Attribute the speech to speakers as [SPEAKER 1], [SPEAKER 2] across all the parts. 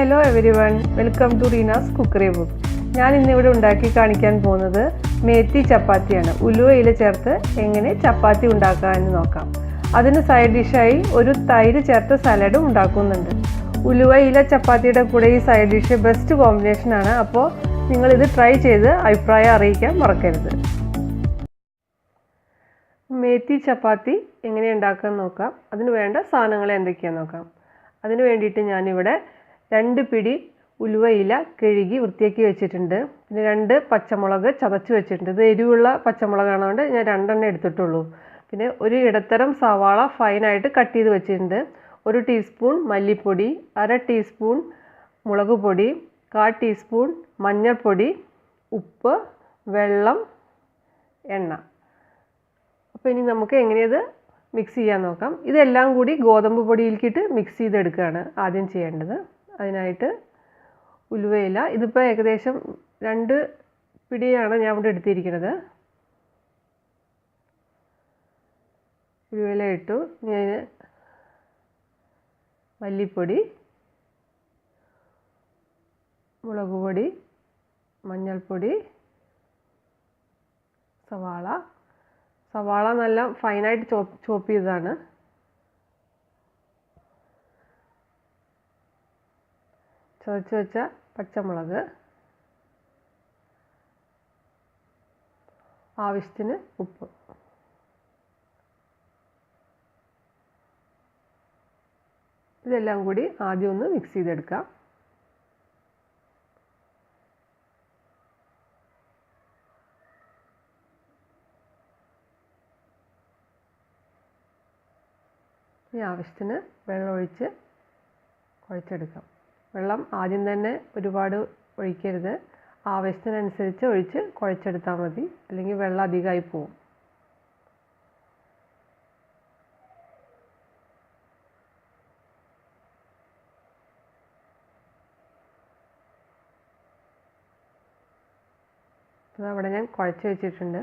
[SPEAKER 1] Hello everyone, welcome to Reena's Cookery book. ഞാൻ ഇന്നിവിടെ ഉണ്ടാക്കി കാണിക്കാൻ പോകുന്നത് മേത്തി ചപ്പാത്തിയാണ്. ഉലുവയില ചേർത്ത് എങ്ങനെ ചപ്പാത്തി ഉണ്ടാക്കാമെന്ന് നോക്കാം. അതിന് സൈഡ് ഡിഷായി ഒരു തൈര് ചേർത്ത സലാഡും ഉണ്ടാക്കുന്നുണ്ട്. ഉലുവയില ചപ്പാത്തിയുടെ കൂടെ ഈ സൈഡ് ഡിഷ് ബെസ്റ്റ് കോമ്പിനേഷൻ ആണ്. അപ്പോൾ നിങ്ങൾ ഇത് ട്രൈ ചെയ്ത് അഭിപ്രായം അറിയിക്കാൻ മറക്കരുത്. മേത്തി ചപ്പാത്തി എങ്ങനെ ഉണ്ടാക്കാൻ നോക്കാം. അതിന് വേണ്ട സാധനങ്ങൾ എന്തൊക്കെയാണെന്ന് നോക്കാം. അതിന് വേണ്ടിയിട്ട് ഞാനിവിടെ 2 പിടി ഉലുവയില കഴുകി വൃത്തിയാക്കി വെച്ചിട്ടുണ്ട്. പിന്നെ 2 പച്ചമുളക് ചതച്ച് വെച്ചിട്ടുണ്ട്. ഇത് എരിവുള്ള പച്ചമുളകാണതുകൊണ്ട് ഞാൻ 2 എണ്ണം എടുത്തിട്ടുള്ളൂ. പിന്നെ ഒരു ഇടത്തരം സവാള ഫൈനായിട്ട് കട്ട് ചെയ്ത് വെച്ചിട്ടുണ്ട്. 1 ടീസ്പൂൺ മല്ലിപ്പൊടി, 1/2 ടീസ്പൂൺ മുളക് പൊടി, 1/4 ടീസ്പൂൺ മഞ്ഞൾപ്പൊടി, ഉപ്പ്, വെള്ളം, എണ്ണ. അപ്പോൾ ഇനി നമുക്ക് എങ്ങനെയത് മിക്സ് ചെയ്യാൻ നോക്കാം. ഇതെല്ലാം കൂടി ഗോതമ്പ് പൊടിയിലേക്കിട്ട് മിക്സ് ചെയ്തെടുക്കുകയാണ് ആദ്യം ചെയ്യേണ്ടത്. അതിനായിട്ട് ഉലുവയില ഇതിപ്പോൾ ഏകദേശം 2 പിടിയാണ് ഞാൻ ഇവിടെ എടുത്തിരിക്കുന്നത്. ഉലുവയില ഇട്ടു. ഞാൻ മല്ലിപ്പൊടി, മുളക് പൊടി, മഞ്ഞൾപ്പൊടി, സവാള നല്ല ഫൈനായിട്ട് ചോപ്പ് ചെയ്തതാണ്. ചതച്ച് വെച്ച പച്ചമുളക്, ആവശ്യത്തിന് ഉപ്പ്. ഇതെല്ലാം കൂടി ആദ്യം ഒന്ന് മിക്സ് ചെയ്തെടുക്കാം. ഈ ആവശ്യത്തിന് വെള്ളം ഒഴിച്ച് കുഴച്ചെടുക്കാം. വെള്ളം ആദ്യം തന്നെ ഒരുപാട് ഒഴിക്കരുത്. ആവശ്യത്തിനനുസരിച്ച് ഒഴിച്ച് കുഴച്ചെടുത്താൽ മതി. അല്ലെങ്കിൽ വെള്ളം അധികമായി പോകും. അവിടെ ഞാൻ കുഴച്ച് വെച്ചിട്ടുണ്ട്.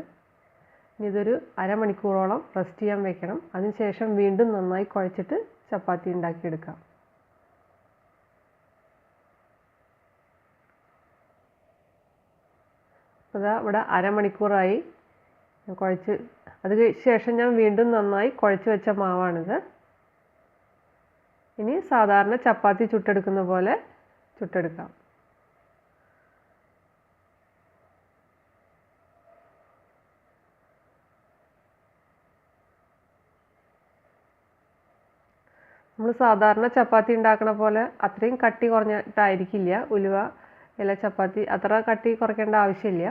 [SPEAKER 1] ഇനി ഇതൊരു അരമണിക്കൂറോളം റെസ്റ്റ് ചെയ്യാൻ വെക്കണം. അതിനുശേഷം വീണ്ടും നന്നായി കുഴച്ചിട്ട് ചപ്പാത്തി ഉണ്ടാക്കിയെടുക്കാം. അപ്പോൾ ഇവിടെ അരമണിക്കൂറായി കുഴച്ച്. അതിന് ശേഷം ഞാൻ വീണ്ടും നന്നായി കുഴച്ച് വെച്ച മാവാണിത്. ഇനി സാധാരണ ചപ്പാത്തി ചുട്ടെടുക്കുന്ന പോലെ ചുട്ടെടുക്കാം. നമ്മൾ സാധാരണ ചപ്പാത്തി ഉണ്ടാക്കുന്ന പോലെ അത്രയും കട്ടി കുറഞ്ഞിട്ടായിരിക്കില്ല ഉലുവ ഇല ചപ്പാത്തി. അത്ര കട്ടി കുറയ്ക്കേണ്ട ആവശ്യമില്ല.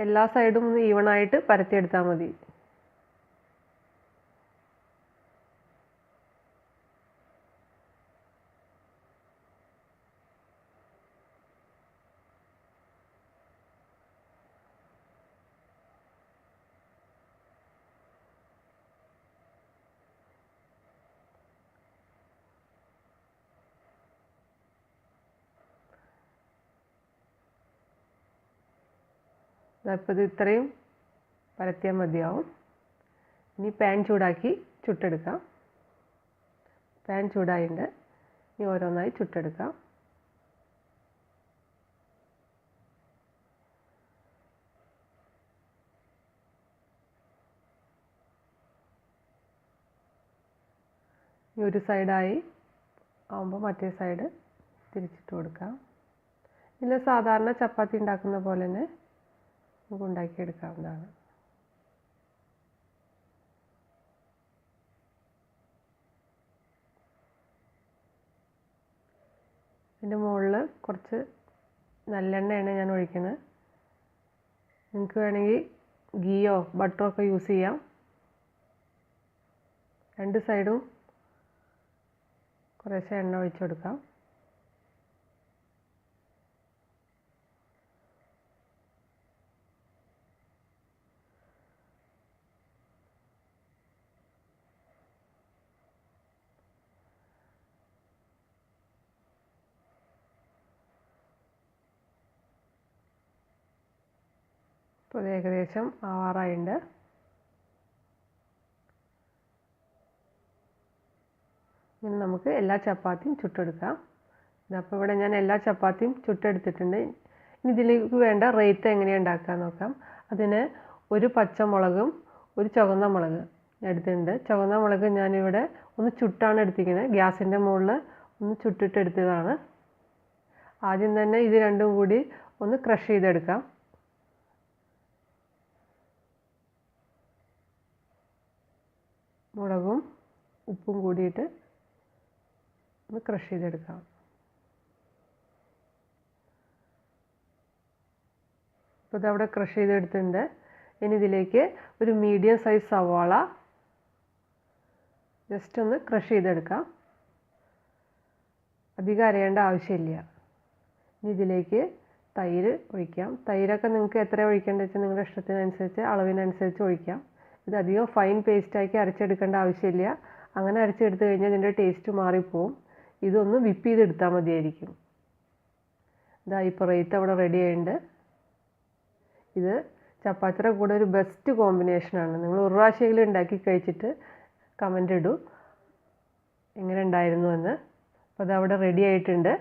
[SPEAKER 1] എല്ലാ സൈഡും ഒന്ന് ഈവണായിട്ട് പരത്തിയെടുത്താൽ മതി. അപ്പോൾ ഇത് ഇത്രയും പരത്തിയാൽ മതിയാവും. ഇനി പാൻ ചൂടാക്കി ചുട്ടെടുക്കാം. പാൻ ചൂടായിട്ടുണ്ട്. ഇനി ഓരോന്നായി ചുട്ടെടുക്കാം. ഇനി ഒരു സൈഡായി ആവുമ്പോൾ മറ്റേ സൈഡ് തിരിച്ചിട്ട് കൊടുക്കാം. ഇതിൽ സാധാരണ ചപ്പാത്തി ഉണ്ടാക്കുന്ന പോലെ തന്നെ നമുക്ക് ഉണ്ടാക്കിയെടുക്കാവുന്നതാണ്. ഇതിൻ്റെ മുകളിൽ കുറച്ച് നല്ലെണ്ണയാണ് ഞാൻ ഒഴിക്കുന്നത്. നിങ്ങൾക്ക് വേണമെങ്കിൽ ഗീയോ ബട്ടറോ ഒക്കെ യൂസ് ചെയ്യാം. 2 സൈഡും കുറേശ്ശെ എണ്ണ ഒഴിച്ചു കൊടുക്കാം. ഇപ്പോൾ ഏകദേശം ആവാറായിട്ടുണ്ട്. ഇനി നമുക്ക് എല്ലാ ചപ്പാത്തിയും ചുട്ടെടുക്കാം. അപ്പോൾ ഇവിടെ ഞാൻ എല്ലാ ചപ്പാത്തിയും ചുട്ടെടുത്തിട്ടുണ്ട്. ഇനി ഇതിലേക്ക് വേണ്ട റൈത്ത എങ്ങനെയാണ് ഉണ്ടാക്കുക നോക്കാം. അതിന് ഒരു പച്ചമുളകും ഒരു ചുവന്ന മുളക് എടുത്തിട്ടുണ്ട്. ചുവന്ന മുളക് ഞാനിവിടെ ഒന്ന് ചുട്ടാണ് എടുത്തിരിക്കുന്നത്. ഗ്യാസിൻ്റെ മുകളിൽ ഒന്ന് ചുട്ടിട്ടെടുത്തതാണ്. ആദ്യം തന്നെ ഇത് രണ്ടും കൂടി ഒന്ന് ക്രഷ് ചെയ്തെടുക്കാം. മുളകും ഉപ്പും കൂടിയിട്ട് ഒന്ന് ക്രഷ് ചെയ്തെടുക്കാം. അപ്പോൾ ഇതവിടെ ക്രഷ് ചെയ്തെടുത്തിട്ടുണ്ട്. ഇനി ഇതിലേക്ക് ഒരു മീഡിയം സൈസ് സവാള ജസ്റ്റ് ഒന്ന് ക്രഷ് ചെയ്തെടുക്കാം. അധികം അരയേണ്ട ആവശ്യമില്ല. ഇനി ഇതിലേക്ക് തൈര് ഒഴിക്കാം. തൈരൊക്കെ നിങ്ങൾക്ക് എത്ര ഒഴിക്കേണ്ടത് വെച്ചാൽ നിങ്ങളുടെ ഇഷ്ടത്തിനനുസരിച്ച് അളവിനനുസരിച്ച് ഒഴിക്കാം. ഇത് അധികം ഫൈൻ പേസ്റ്റാക്കി അരച്ചെടുക്കേണ്ട ആവശ്യമില്ല. അങ്ങനെ അരച്ചെടുത്ത് കഴിഞ്ഞാൽ ഇതിൻ്റെ ടേസ്റ്റ് മാറിപ്പോവും. ഇതൊന്ന് വിപ്പ് ചെയ്തെടുത്താൽ മതിയായിരിക്കും. ഇതാ ഇപ്പോൾ റൈത്ത അവിടെ റെഡി ആയിട്ടുണ്ട്. ഇത് ചപ്പാത്തിയുടെ കൂടെ ഒരു ബെസ്റ്റ് കോമ്പിനേഷനാണ്. നിങ്ങൾ ഒരു പ്രാവശ്യമെങ്കിലും ഉണ്ടാക്കി കഴിച്ചിട്ട് കമൻ്റ് ഇടൂ എങ്ങനെ ഉണ്ടായിരുന്നു എന്ന്. അപ്പോൾ അതവിടെ റെഡി ആയിട്ടുണ്ട്.